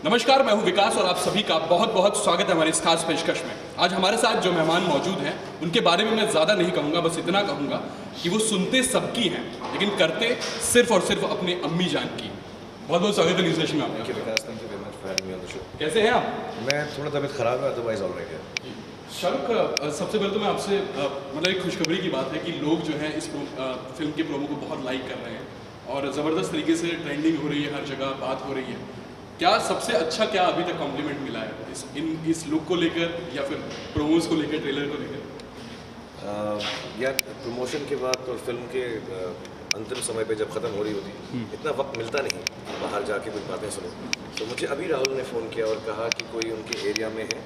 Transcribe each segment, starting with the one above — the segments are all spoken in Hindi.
नमस्कार, मैं हूं विकास और आप सभी का बहुत बहुत स्वागत है हमारी इस खास पेशकश में। आज हमारे साथ जो मेहमान मौजूद हैं उनके बारे में मैं ज़्यादा नहीं कहूँगा, बस इतना कहूँगा कि वो सुनते सबकी हैं लेकिन करते सिर्फ और सिर्फ अपने अम्मी जान की। बहुत बहुत स्वागत है न्यूज़ नेशन में आपका। Vikas, thank you very much for having me on the show. कैसे हैं आप? मैं थोड़ा तबीयत खराब है, अदरवाइज ऑलराइट है। शाहरुख, सबसे पहले तो मैं आपसे मतलब एक खुशखबरी की बात है कि लोग जो हैं इस फिल्म के प्रोमो को बहुत लाइक कर रहे हैं और ज़बरदस्त तरीके से ट्रेंडिंग हो रही है, हर जगह बात हो रही है। क्या सबसे अच्छा क्या अभी तक कॉम्प्लीमेंट मिला है इस लुक को लेकर या फिर प्रोमोज को लेकर, ट्रेलर को लेकर? यार, प्रमोशन के बाद और फिल्म के अंतिम समय पे जब ख़त्म हो रही होती इतना वक्त मिलता नहीं बाहर जाके कुछ बातें सुनो। तो मुझे अभी राहुल ने फ़ोन किया और कहा कि कोई उनके एरिया में है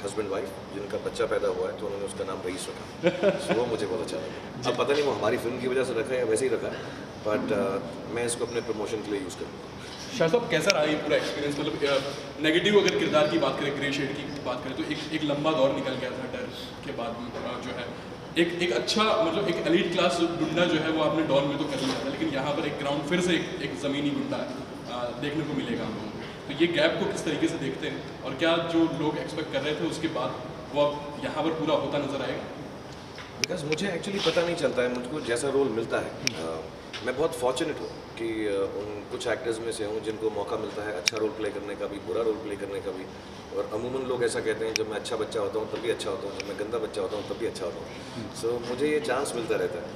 हस्बैंड वाइफ जिनका बच्चा पैदा हुआ है, तो उन्होंने उसका नाम रईस रखा। तो वो मुझे बहुत अच्छा लगा। अब पता नहीं वो हमारी फिल्म की वजह से रखा है या वैसे ही रखा है, बट मैं इसको अपने प्रमोशन के लिए यूज़ करूँगा। शाह साहब, कैसा रहा ये पूरा एक्सपीरियंस? मतलब नेगेटिव अगर किरदार की बात करें, ग्रे शेड की बात करें, तो एक लंबा दौर निकल गया था डर के बाद जो है एक अच्छा मतलब एक एलीट क्लास गुंडा जो है वो आपने डॉन में तो कर लिया था, लेकिन यहाँ पर एक ग्राउंड फिर से एक ज़मीनी गुंडा देखने को मिलेगा हम लोगों को। तो ये गैप को किस तरीके से देखते हैं और क्या जो लोग एक्सपेक्ट कर रहे थे उसके बाद वो अब यहाँ पर पूरा होता नजर आएगा? बिकॉज मुझे एक्चुअली पता नहीं चलता है, मुझको जैसा रोल मिलता है। मैं बहुत फॉर्चुनेट हूँ कि उन कुछ एक्टर्स में से हूँ जिनको मौका मिलता है अच्छा रोल प्ले करने का भी, बुरा रोल प्ले करने का भी। और अमूमन लोग ऐसा कहते हैं जब मैं अच्छा बच्चा होता हूँ तब भी अच्छा होता हूँ, जब मैं गंदा बच्चा होता हूँ तब भी अच्छा होता हूँ। सो मुझे ये चांस मिलता रहता है।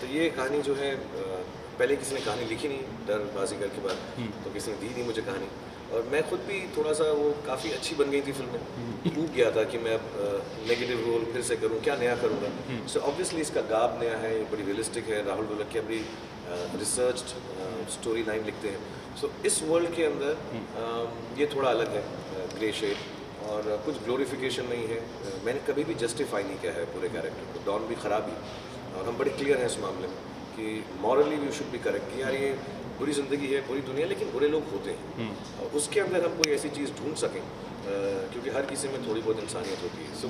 तो ये कहानी जो है, पहले किसी ने कहानी लिखी नहीं डर बाजीगर के बाद, तो किसी ने दी नहीं मुझे कहानी, और मैं खुद भी थोड़ा सा वो काफ़ी अच्छी बन गई थी फिल्म में, टूट गया था कि मैं नेगेटिव रोल फिर से करूं, क्या नया करूंगा। सो ऑब्वियसली इसका गाब नया है, बड़ी रियलिस्टिक है। राहुल ढोलकिया बड़ी रिसर्च्ड स्टोरी लाइन लिखते हैं। सो इस वर्ल्ड के अंदर ये थोड़ा अलग है, ग्रे शेड, और कुछ ग्लोरिफिकेशन नहीं है। मैंने कभी भी जस्टिफाई नहीं किया है पूरे कैरेक्टर को। डॉन भी ख़राब ही, और हम बड़े क्लियर हैं इस मामले में कि morally we should be correct कि यार ये बुरी ज़िंदगी है, बुरी दुनिया, लेकिन बुरे लोग होते हैं। और उसके अंदर हम कोई ऐसी चीज़ ढूंढ सकें, क्योंकि हर किसी में थोड़ी बहुत इंसानियत होती है। सो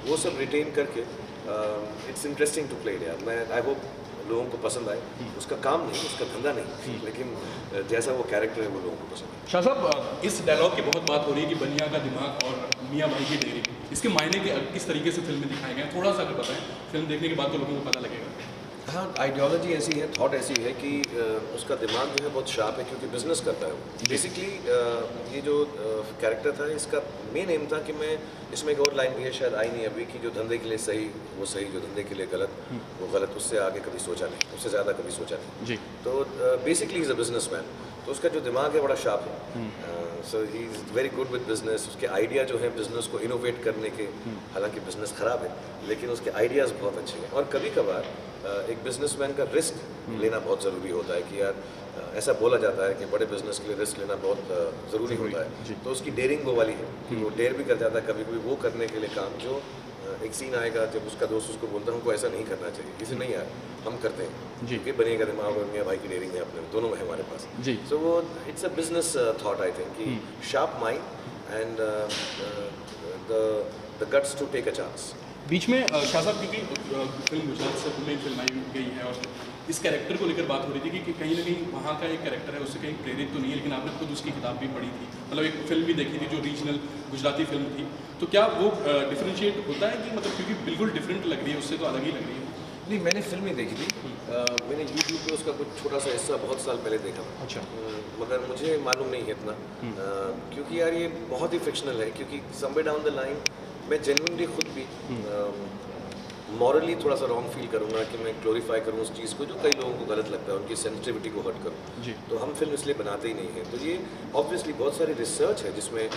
वो सब रिटेन करके it's interesting to play it. यार, मैं आई होप लोगों को पसंद आए। उसका काम नहीं, उसका धंधा नहीं, लेकिन जैसा वो कैरेक्टर है वो लोगों को पसंद है। शाह साहब, इस डायलॉग की बहुत बात हो रही है कि बनिया का दिमाग और मियाँ भाई की डेयरी, इसके मायने के किस तरीके से फिल्म में दिखाए गए हैं? थोड़ा सा अगर बताएं, फिल्म देखने के बाद तो लोगों को पता लगेगा। हाँ, आइडियोलॉजी ऐसी है, थॉट ऐसी है कि उसका दिमाग जो है बहुत शार्प है, क्योंकि बिजनेस करता है वो। बेसिकली ये जो कैरेक्टर था, इसका मेन एम था कि मैं इसमें एक और लाइन भी है, शायद आई नहीं अभी, कि जो धंधे के लिए सही वो सही, जो धंधे के लिए गलत वो गलत। उससे आगे कभी सोचा नहीं, उससे ज़्यादा कभी सोचा नहीं जी। तो basically is a businessman. तो उसका जो दिमाग है बड़ा शार्प है। So he is very good with business. उसके आइडिया जो है बिजनेस को इनोवेट करने के, हालांकि बिजनेस ख़राब है लेकिन उसके आइडियाज़ बहुत अच्छे हैं। और कभी कभार एक बिजनेसमैन का रिस्क लेना बहुत ज़रूरी होता है कि यार, ऐसा बोला जाता है कि बड़े बिजनेस के लिए रिस्क लेना बहुत ज़रूरी होता है। तो उसकी डेयरिंग वो वाली है कि वो डेयर भी कर जाता है कभी कभी वो करने के लिए काम, जो एक सीन आएगा जब उसका दोस्त उसको बोलता है हमको ऐसा नहीं करना चाहिए, इसे नहीं यार हम करते हैं, क्योंकि बनिएगा दिमाग और मियाँ भाई की डेयरिंग है, अपने दोनों है हमारे पास। सो वो it's a business thought I think, कि sharp mind and the guts to take a chance. बीच में शाह साहब, क्योंकि फिल्म गुजरात से में फिल्माई गई है और इस कैरेक्टर को लेकर बात हो रही थी कि कहीं ना कहीं वहाँ का एक कैरेक्टर है, उससे कहीं प्रेरित तो नहीं है, लेकिन आपने खुद उसकी किताब भी पढ़ी थी, मतलब एक फिल्म भी देखी थी जो रीजनल गुजराती फिल्म थी। तो क्या वो डिफ्रेंशिएट होता है कि मतलब क्योंकि बिल्कुल डिफरेंट लग रही है, उससे तो अलग ही लग रही है? नहीं, मैंने फिल्म ही देखी थी। मैंने यूट्यूब पे उसका कुछ छोटा सा हिस्सा बहुत साल पहले देखा था। अच्छा। मगर मुझे मालूम नहीं है इतना, क्योंकि यार ये बहुत ही फिक्शनल है। क्योंकि समवेयर डाउन द लाइन मैं जेन्युइनली खुद भी मॉरली थोड़ा सा रॉन्ग फील करूँगा कि मैं ग्लोरीफाई करूँ उस चीज़ को जो कई लोगों को गलत लगता है, उनकी सेंसिटिविटी को हर्ट करूँ। तो हम फिल्म इसलिए बनाते ही नहीं हैं। तो ये ऑब्वियसली बहुत सारी रिसर्च है जिसमें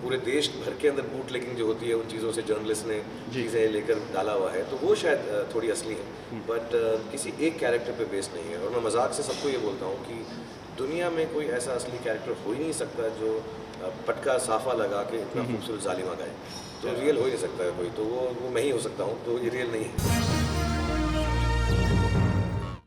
पूरे देश भर के अंदर बूटलेगिंग जो होती है उन चीज़ों से जर्नलिस्ट ने चीज़ें लेकर डाला हुआ है, तो वो शायद थोड़ी असली है, बट किसी एक कैरेक्टर पे बेस्ड नहीं है। और मैं मजाक से सबको ये बोलता हूँ कि दुनिया में कोई ऐसा असली कैरेक्टर हो ही नहीं सकता जो पटका साफा लगा के इतना खूबसूरत जालिमा गाए। तो रियल हो ही नहीं सकता है कोई, तो वो मैं ही हो सकता हूँ, तो ये रियल नहीं है।